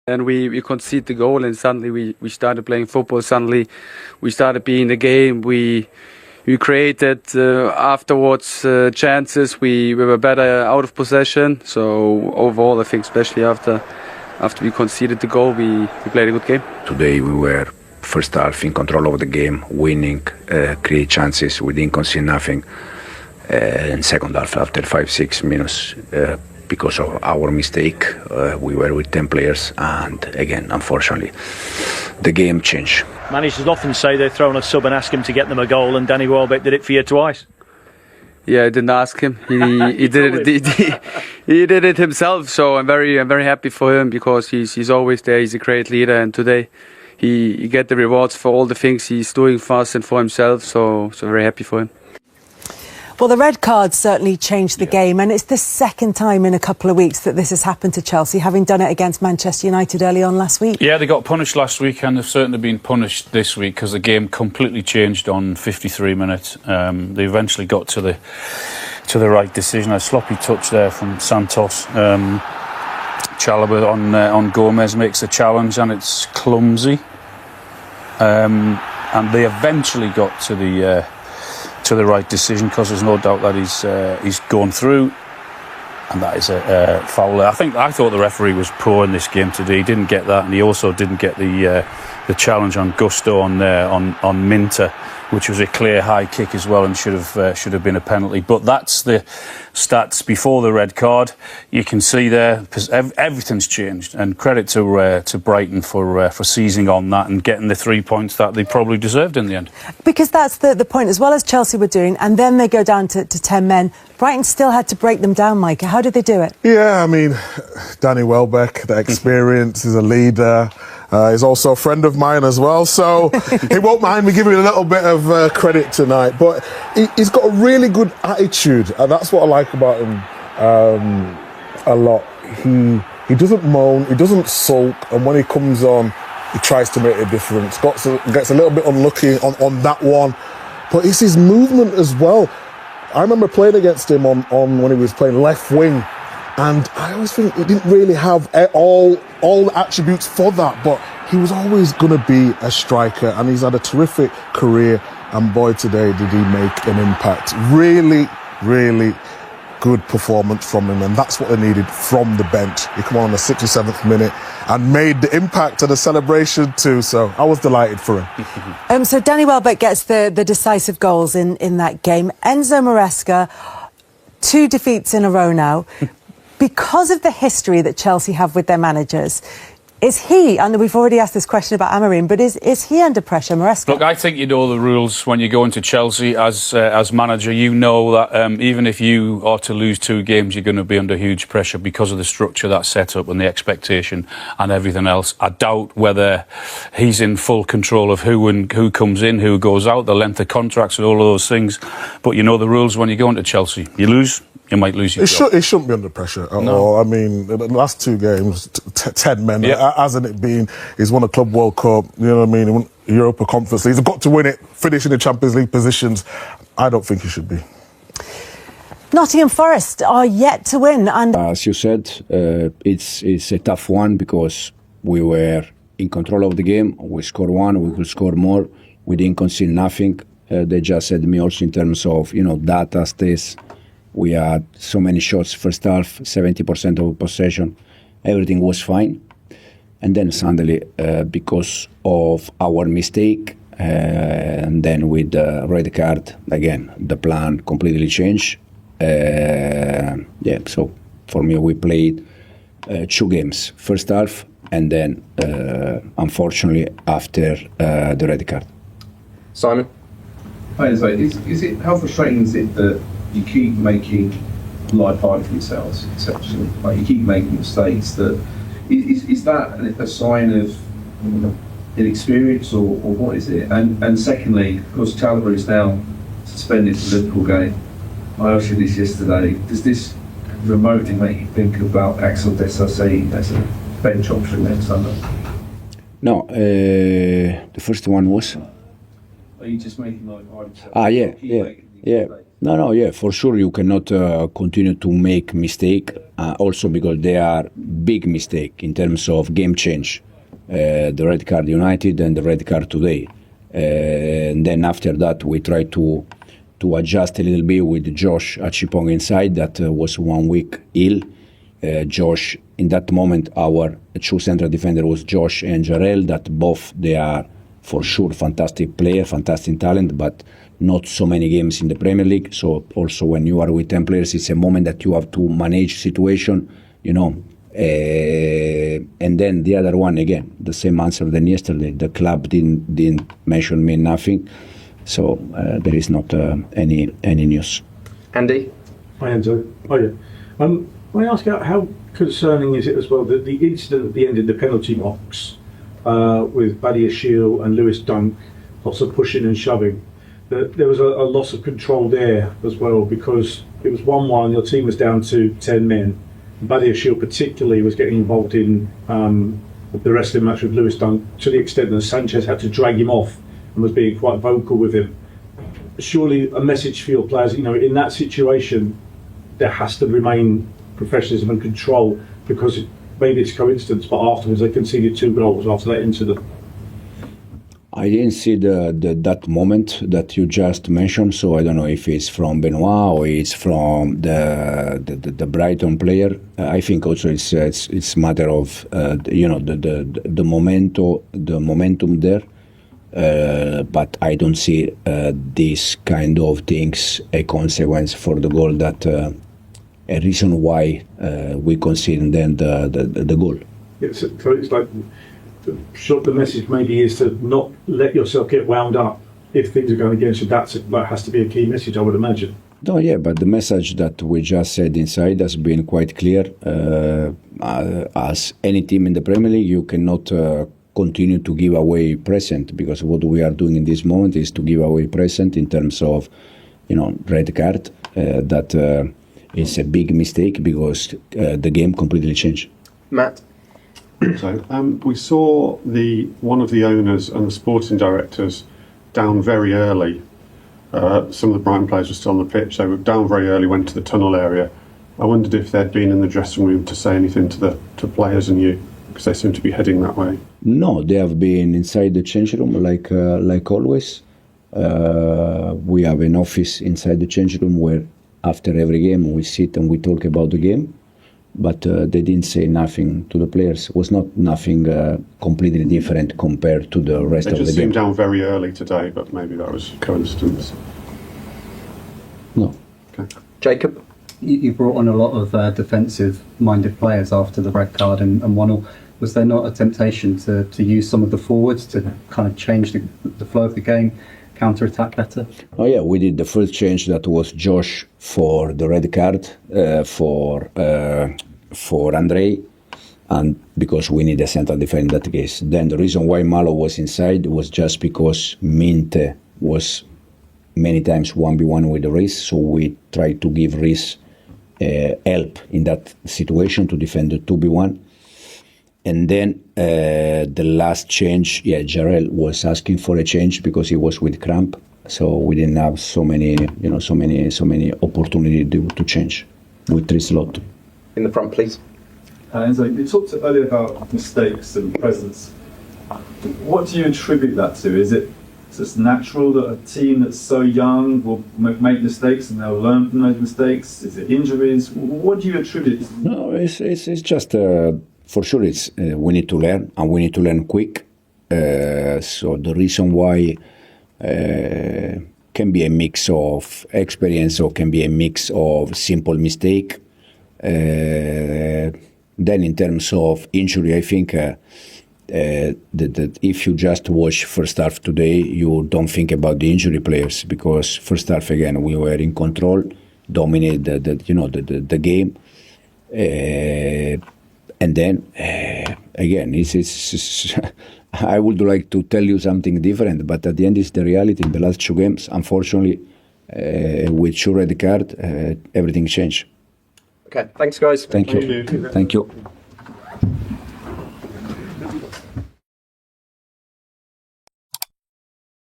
And we conceded the goal, and suddenly we started playing football. Suddenly we started being the game. We created afterwards chances. We were better out of possession. So overall, I think especially after we conceded the goal, we played a good game. Today we were first half in control of the game, winning, create chances. We didn't concede nothing. In second half, after 5-6 minutes, because of our mistake, we were with 10 players, and again, unfortunately, the game changed. Managers often say they throw on a sub and ask him to get them a goal, and Danny Welbeck did it for you twice. Yeah, I didn't ask him. He did it. He did it himself. So I'm very happy for him, because he's always there. He's a great leader, and today he get the rewards for all the things he's doing for us and for himself. So very happy for him. Well, the red card certainly changed the game, and it's the second time in a couple of weeks that this has happened to Chelsea, having done it against Manchester United early on last week. Yeah, they got punished last week, and they've certainly been punished this week, because the game completely changed on 53 minutes. They eventually got to the right decision. A sloppy touch there from Santos. Chalobah on Gomez makes the challenge, and it's clumsy. And they eventually got to the right decision, because there's no doubt that he's gone through, and that is a foul. I thought the referee was poor in this game today. He didn't get that, and he also didn't get the challenge on Gusto on Minter, which was a clear high kick as well, and should have been a penalty. But that's the stats before the red card. You can see there everything's changed, and credit to Brighton for seizing on that and getting the 3 points that they probably deserved in the end. Because that's the point, as well as Chelsea were doing, and then they go down to 10 men. Brighton still had to break them down, Micah. How did they do it? Yeah, I mean, Danny Welbeck, the experience, is a leader. He's also a friend of mine as well, so he won't mind me giving a little bit of credit tonight. But he's got a really good attitude, and that's what I like about him a lot. He doesn't moan, he doesn't sulk, and when he comes on, he tries to make a difference. Gets a little bit unlucky on that one, but it's his movement as well. I remember playing against him on when he was playing left wing, and I always think he didn't really have all the attributes for that, but he was always going to be a striker, and he's had a terrific career, and boy, today did he make an impact. Really, really good performance from him, and that's what they needed from the bench. He came on the 67th minute and made the impact of the celebration too, so I was delighted for him. So Danny Welbeck gets the decisive goals in that game. Enzo Maresca, 2 defeats in a row now. Because of the history that Chelsea have with their managers, is he, and we've already asked this question about Amorim, but is he under pressure, Maresca? Look, I think you know the rules when you go into Chelsea as manager. You know that even if you are to lose 2 games, you're going to be under huge pressure because of the structure that's set up and the expectation and everything else. I doubt whether he's in full control of who comes in, who goes out, the length of contracts and all of those things. But you know the rules when you go into Chelsea. You lose, you might lose your job. It shouldn't be under pressure at all. I mean, the last 2 games, 10 men, hasn't it been? He's won a Club World Cup, you know what I mean? He won Europa Conference League. He's got to win it, finish in the Champions League positions. I don't think he should be. Nottingham Forest are yet to win. And as you said, it's a tough one, because we were in control of the game. We scored 1, we could score more. We didn't concede nothing. They just said to me also in terms of, data, stats. We had so many shots first half, 70% of possession. Everything was fine. And then suddenly, because of our mistake, and then with the red card, again, the plan completely changed. So for me, we played 2 games, first half, and then, unfortunately, after the red card. Simon? Hi, is it how frustrating is it that you keep making life hard for yourselves, essentially? Like, you keep making mistakes. Is that a sign of inexperience, or what is it? And secondly, of course, Chalobah is now suspended for the Liverpool game. I asked you this yesterday. Does this remotely make you think about Axel Desassi as a bench option next Sunday? No, the first one was. Are you just making life hard? No, yeah, for sure you cannot continue to make mistake. Also because they are big mistake in terms of game change. The red card United and the red card today. And then after that we try to adjust a little bit with Josh Achipong inside. That was 1 week ill. Josh, in that moment, our true central defender was Josh and Jarrell. That both they are for sure fantastic player, fantastic talent, but not so many games in the Premier League. So also when you are with 10 players, it's a moment that you have to manage situation, you know. And then the other one again, the same answer than yesterday. The club didn't mention me nothing, so there is not any news. Andy? Hi, Enzo. Oh yeah. Can I ask how concerning is it as well that the incident at the end of the penalty box with Badia Shield and Lewis Dunk, lots of pushing and shoving, that there was a loss of control there as well, because it was 1-1, your team was down to 10 men. Badia Shield particularly was getting involved in the rest of the match with Lewis Dunk to the extent that Sanchez had to drag him off and was being quite vocal with him. Surely a message for your players, you know, in that situation there has to remain professionalism and control, because maybe it's coincidence, but afterwards they conceded 2 goals after that incident. I didn't see that moment that you just mentioned, so I don't know if it's from Benoit or it's from the Brighton player. I think also it's matter of the momentum there. But I don't see these kind of things a consequence for the goal that a reason why we concede then the goal. So it's like the message maybe is to not let yourself get wound up if things are going against you. That has to be a key message, I would imagine. No, yeah, but the message that we just said inside has been quite clear. As any team in the Premier League, you cannot continue to give away present, because what we are doing in this moment is to give away present in terms of, red card. That is a big mistake, because the game completely changed. Matt? So we saw one of the owners and the sporting directors down very early. Some of the Brighton players were still on the pitch. They were down very early, went to the tunnel area. I wondered if they'd been in the dressing room to say anything to players and you, because they seem to be heading that way. No, they have been inside the change room like always. We have an office inside the change room where after every game we sit and we talk about the game. But they didn't say nothing to the players. It was not nothing completely different compared to the rest of the game. They just seemed down very early today, but maybe that was coincidence. No. Okay. Jacob? You brought on a lot of defensive-minded players after the red card and 1-1. Was there not a temptation to use some of the forwards to kind of change the flow of the game, counter-attack better? Oh yeah, we did the first change. That was Josh for the red card for Andre, and because we need a central defender in that case. Then the reason why Malo was inside was just because Minte was many times 1v1 with Reece, so we tried to give Reece help in that situation to defend the 2v1. And then the last change, Jarrell was asking for a change because he was with cramp, so we didn't have so many opportunity to change with 3 slots. In the front, please. Enzo, you talked earlier about mistakes and presence. What do you attribute that to? Is it just natural that a team that's so young will make mistakes and they'll learn from those mistakes? Is it injuries? What do you attribute? No, it's just for sure. It's we need to learn, and we need to learn quick. So the reason why can be a mix of experience or can be a mix of simple mistake. Then in terms of injury, I think that if you just watch first half today, you don't think about the injury players, because first half again we were in control, dominated the game, and then again it's I would like to tell you something different, but at the end it's the reality. In the last 2 games, unfortunately, with 2 red card, everything changed. Okay, thanks guys. Thank you. Thank you.